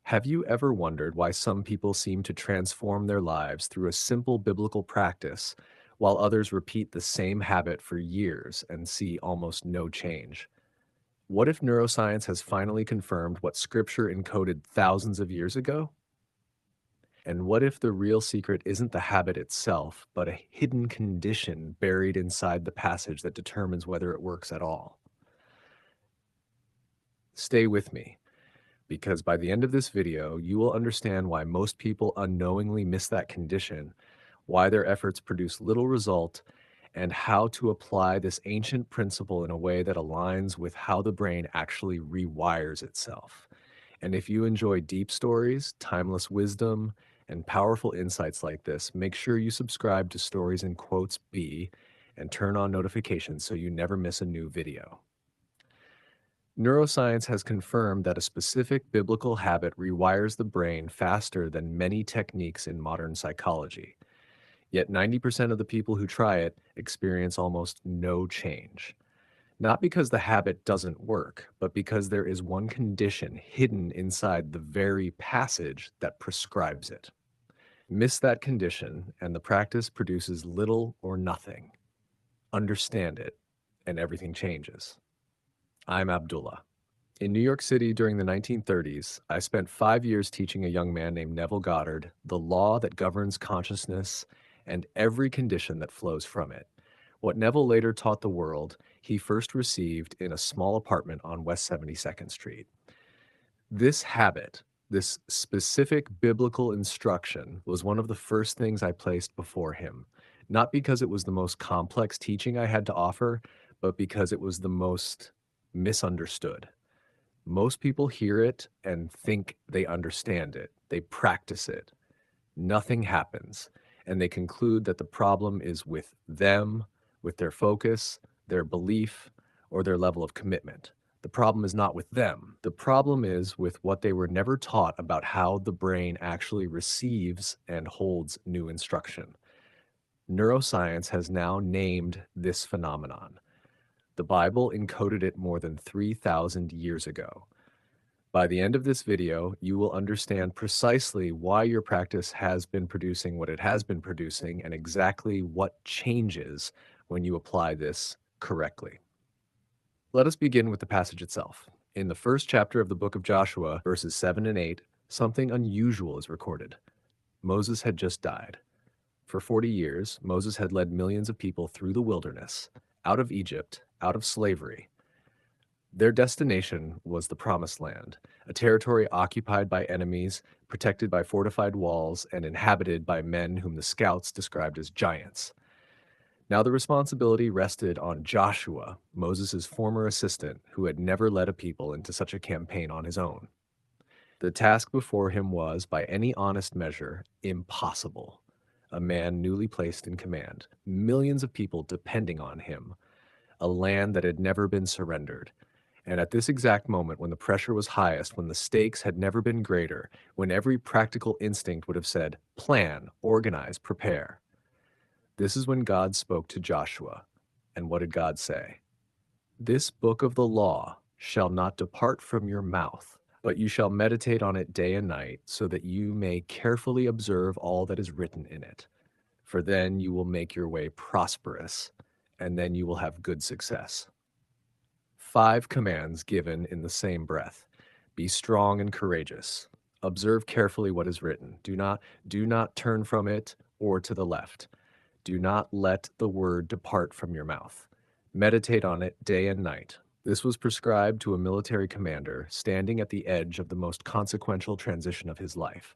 Have you ever wondered why some people seem to transform their lives through a simple biblical practice, while others repeat the same habit for years and see almost no change? What if neuroscience has finally confirmed what Scripture encoded thousands of years ago? And what if the real secret isn't the habit itself, but a hidden condition buried inside the passage that determines whether it works at all? Stay with me, because by the end of this video, you will understand why most people unknowingly miss that condition, why their efforts produce little result, and how to apply this ancient principle in a way that aligns with how the brain actually rewires itself. And if you enjoy deep stories, timeless wisdom, and powerful insights like this, make sure you subscribe to Stories in Quotes B and turn on notifications so you never miss a new video. Neuroscience has confirmed that a specific biblical habit rewires the brain faster than many techniques in modern psychology. Yet 90% of the people who try it experience almost no change. Not because the habit doesn't work, but because there is one condition hidden inside the very passage that prescribes it. Miss that condition, and the practice produces little or nothing. Understand it, and everything changes. I'm Abdullah. In New York City during the 1930s, I spent 5 years teaching a young man named Neville Goddard the law that governs consciousness and every condition that flows from it. What Neville later taught the world, he first received in a small apartment on West 72nd Street. This habit, this specific biblical instruction, was one of the first things I placed before him, not because it was the most complex teaching I had to offer, but because it was the most misunderstood. Most people hear it and think they understand it. They practice it. Nothing happens. And they conclude that the problem is with them, with their focus, their belief, or their level of commitment. The problem is not with them. The problem is with what they were never taught about how the brain actually receives and holds new instruction. Neuroscience has now named this phenomenon. The Bible encoded it more than 3,000 years ago. By the end of this video, you will understand precisely why your practice has been producing what it has been producing and exactly what changes when you apply this correctly. Let us begin with the passage itself. In the first chapter of the book of Joshua, verses 7 and 8, something unusual is recorded. Moses had just died. For 40 years, Moses had led millions of people through the wilderness, out of Egypt, out of slavery. Their destination was the Promised Land, a territory occupied by enemies, protected by fortified walls, and inhabited by men whom the scouts described as giants. Now the responsibility rested on Joshua, Moses' former assistant, who had never led a people into such a campaign on his own. The task before him was, by any honest measure, impossible. A man newly placed in command, millions of people depending on him, a land that had never been surrendered. And at this exact moment, when the pressure was highest, when the stakes had never been greater, when every practical instinct would have said, plan, organize, prepare, this is when God spoke to Joshua. And what did God say? This book of the law shall not depart from your mouth, but you shall meditate on it day and night, so that you may carefully observe all that is written in it. For then you will make your way prosperous, and then you will have good success. 5 commands given in the same breath. Be strong and courageous. Observe carefully what is written. Do not turn from it or to the left. Do not let the word depart from your mouth. Meditate on it day and night. This was prescribed to a military commander standing at the edge of the most consequential transition of his life.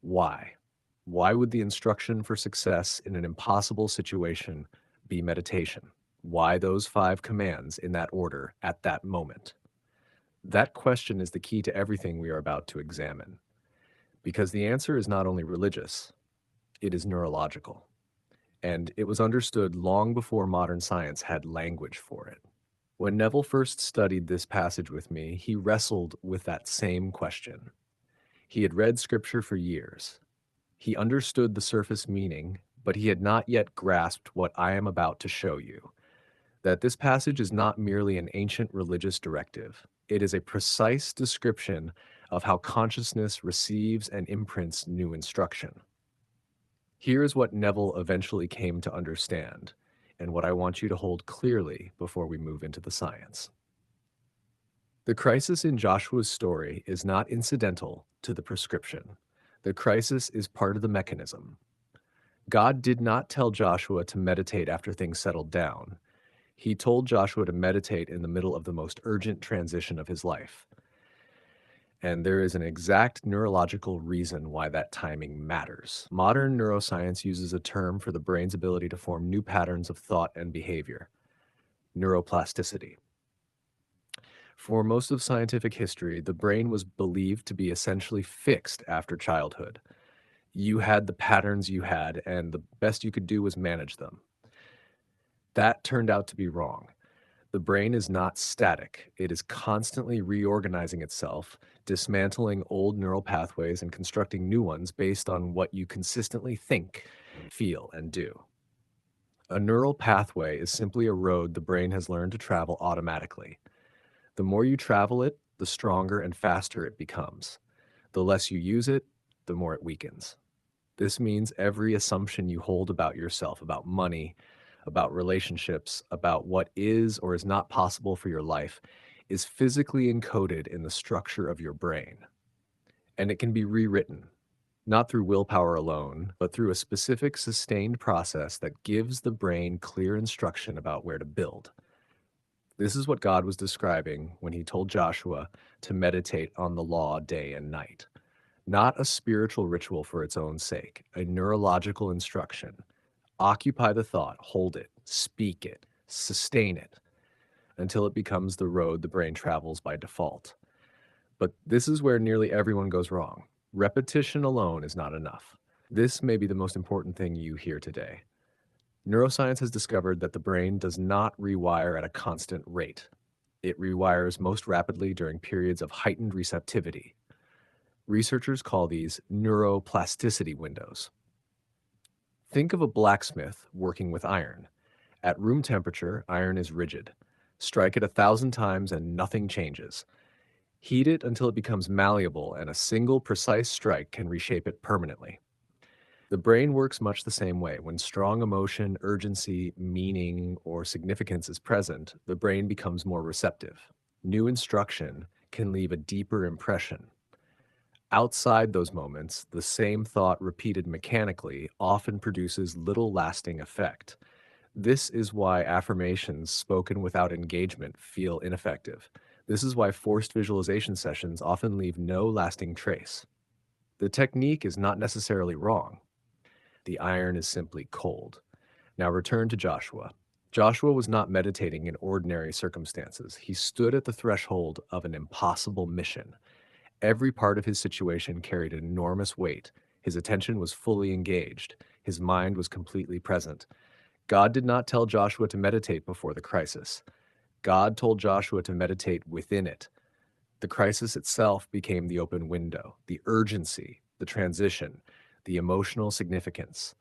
Why? Why would the instruction for success in an impossible situation be meditation? Why those 5 commands in that order at that moment? That question is the key to everything we are about to examine, because the answer is not only religious, it is neurological, and it was understood long before modern science had language for it. When Neville first studied this passage with me, he wrestled with that same question. He had read scripture for years. He understood the surface meaning, but he had not yet grasped what I am about to show you. That this passage is not merely an ancient religious directive. It is a precise description of how consciousness receives and imprints new instruction. Here's what Neville eventually came to understand, and what I want you to hold clearly before we move into the science. The crisis in Joshua's story is not incidental to the prescription. The crisis is part of the mechanism. God did not tell Joshua to meditate after things settled down. He told Joshua to meditate in the middle of the most urgent transition of his life. And there is an exact neurological reason why that timing matters. Modern neuroscience uses a term for the brain's ability to form new patterns of thought and behavior: neuroplasticity. For most of scientific history, the brain was believed to be essentially fixed after childhood. You had the patterns you had, and the best you could do was manage them. That turned out to be wrong. The brain is not static. It is constantly reorganizing itself, dismantling old neural pathways and constructing new ones based on what you consistently think, feel, and do. A neural pathway is simply a road the brain has learned to travel automatically. The more you travel it, the stronger and faster it becomes. The less you use it, the more it weakens. This means every assumption you hold about yourself, about money, about relationships, about what is or is not possible for your life, is physically encoded in the structure of your brain. And it can be rewritten, not through willpower alone, but through a specific sustained process that gives the brain clear instruction about where to build. This is what God was describing when he told Joshua to meditate on the law day and night. Not a spiritual ritual for its own sake, a neurological instruction. Occupy the thought, hold it, speak it, sustain it, until it becomes the road the brain travels by default. But this is where nearly everyone goes wrong. Repetition alone is not enough. This may be the most important thing you hear today. Neuroscience has discovered that the brain does not rewire at a constant rate. It rewires most rapidly during periods of heightened receptivity. Researchers call these neuroplasticity windows. Think of a blacksmith working with iron. At room temperature, iron is rigid. Strike it 1,000 times and nothing changes. Heat it until it becomes malleable, and a single precise strike can reshape it permanently. The brain works much the same way. When strong emotion, urgency, meaning, or significance is present, the brain becomes more receptive. New instruction can leave a deeper impression. Outside those moments, the same thought repeated mechanically often produces little lasting effect. This is why affirmations spoken without engagement feel ineffective. This is why forced visualization sessions often leave no lasting trace. The technique is not necessarily wrong. The iron is simply cold. Now return to Joshua. Joshua was not meditating in ordinary circumstances. He stood at the threshold of an impossible mission. Every part of his situation carried an enormous weight. His attention was fully engaged. His mind was completely present. God did not tell Joshua to meditate before the crisis. God told Joshua to meditate within it. The crisis itself became the open window, the urgency, the transition, the emotional significance.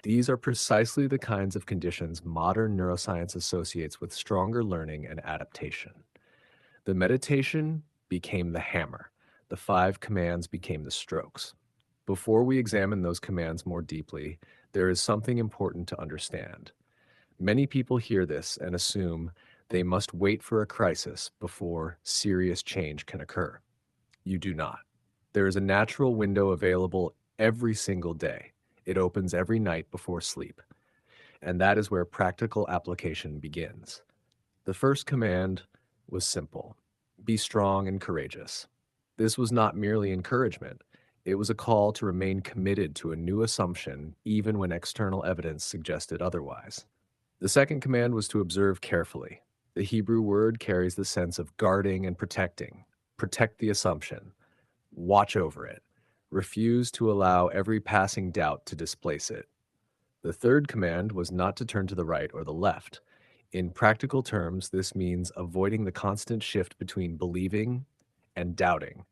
These are precisely the kinds of conditions modern neuroscience associates with stronger learning and adaptation. The meditation became the hammer. The 5 commands became the strokes. Before we examine those commands more deeply, there is something important to understand. Many people hear this and assume they must wait for a crisis before serious change can occur. You do not. There is a natural window available every single day. It opens every night before sleep. And that is where practical application begins. The first command was simple: be strong and courageous. This was not merely encouragement. It was a call to remain committed to a new assumption, even when external evidence suggested otherwise. The second command was to observe carefully. The Hebrew word carries the sense of guarding and protecting. Protect the assumption. Watch over it. Refuse to allow every passing doubt to displace it. The third command was not to turn to the right or the left. In practical terms, this means avoiding the constant shift between believing and doubting,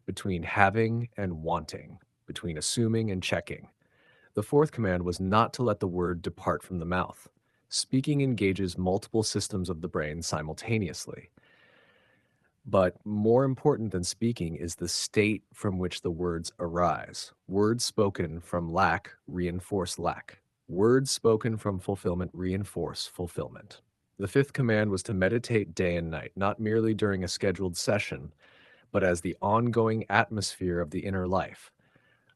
between having and wanting, between assuming and checking. The fourth command was not to let the word depart from the mouth. Speaking engages multiple systems of the brain simultaneously. But more important than speaking is the state from which the words arise. Words spoken from lack reinforce lack. Words spoken from fulfillment reinforce fulfillment. The fifth command was to meditate day and night, not merely during a scheduled session, but as the ongoing atmosphere of the inner life.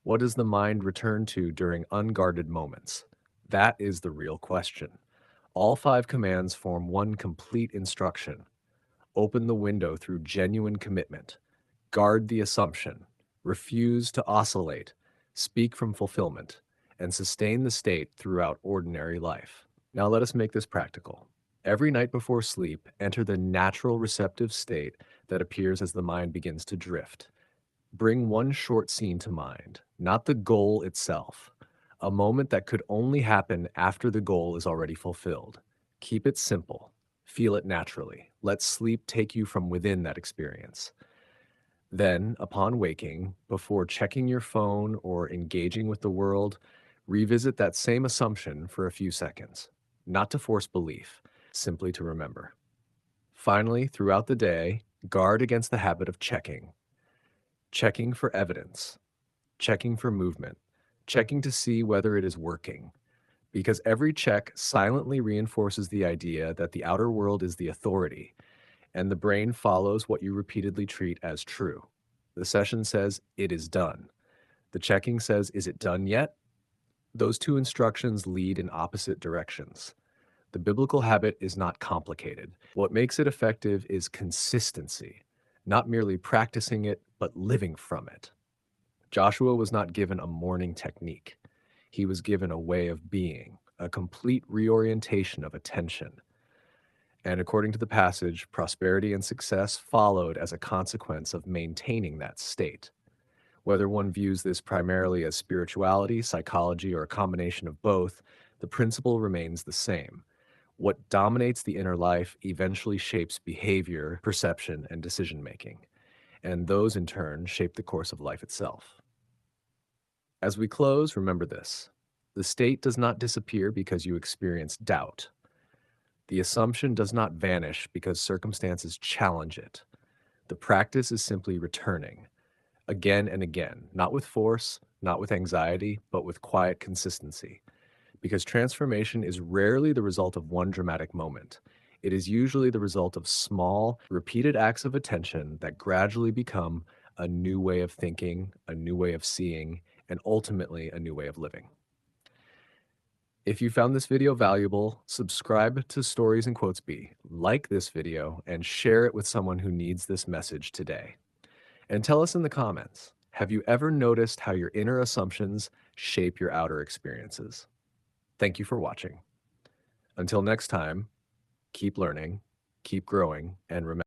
What does the mind return to during unguarded moments? That is the real question. All five commands form one complete instruction. Open the window through genuine commitment. Guard the assumption. Refuse to oscillate. Speak from fulfillment. And sustain the state throughout ordinary life. Now let us make this practical. Every night before sleep, enter the natural receptive state that appears as the mind begins to drift. Bring one short scene to mind, not the goal itself, a moment that could only happen after the goal is already fulfilled. Keep it simple. Feel it naturally. Let sleep take you from within that experience. Then, upon waking, before checking your phone or engaging with the world, revisit that same assumption for a few seconds, not to force belief, simply to remember. Finally, throughout the day, guard against the habit of checking. Checking for evidence, checking for movement, checking to see whether it is working. Because every check silently reinforces the idea that the outer world is the authority, and the brain follows what you repeatedly treat as true. The session says, "It is done." The checking says, "Is it done yet?" Those two instructions lead in opposite directions. The biblical habit is not complicated. What makes it effective is consistency, not merely practicing it, but living from it. Joshua was not given a morning technique. He was given a way of being, a complete reorientation of attention. And according to the passage, prosperity and success followed as a consequence of maintaining that state. Whether one views this primarily as spirituality, psychology, or a combination of both, the principle remains the same. What dominates the inner life eventually shapes behavior, perception, and decision making. And those in turn shape the course of life itself. As we close, remember this. The state does not disappear because you experience doubt. The assumption does not vanish because circumstances challenge it. The practice is simply returning, again and again, not with force, not with anxiety, but with quiet consistency. Because transformation is rarely the result of one dramatic moment. It is usually the result of small, repeated acts of attention that gradually become a new way of thinking, a new way of seeing, and ultimately a new way of living. If you found this video valuable, subscribe to Stories and Quotes B, like this video, and share it with someone who needs this message today. And tell us in the comments, have you ever noticed how your inner assumptions shape your outer experiences? Thank you for watching. Until next time, keep learning, keep growing, and remember,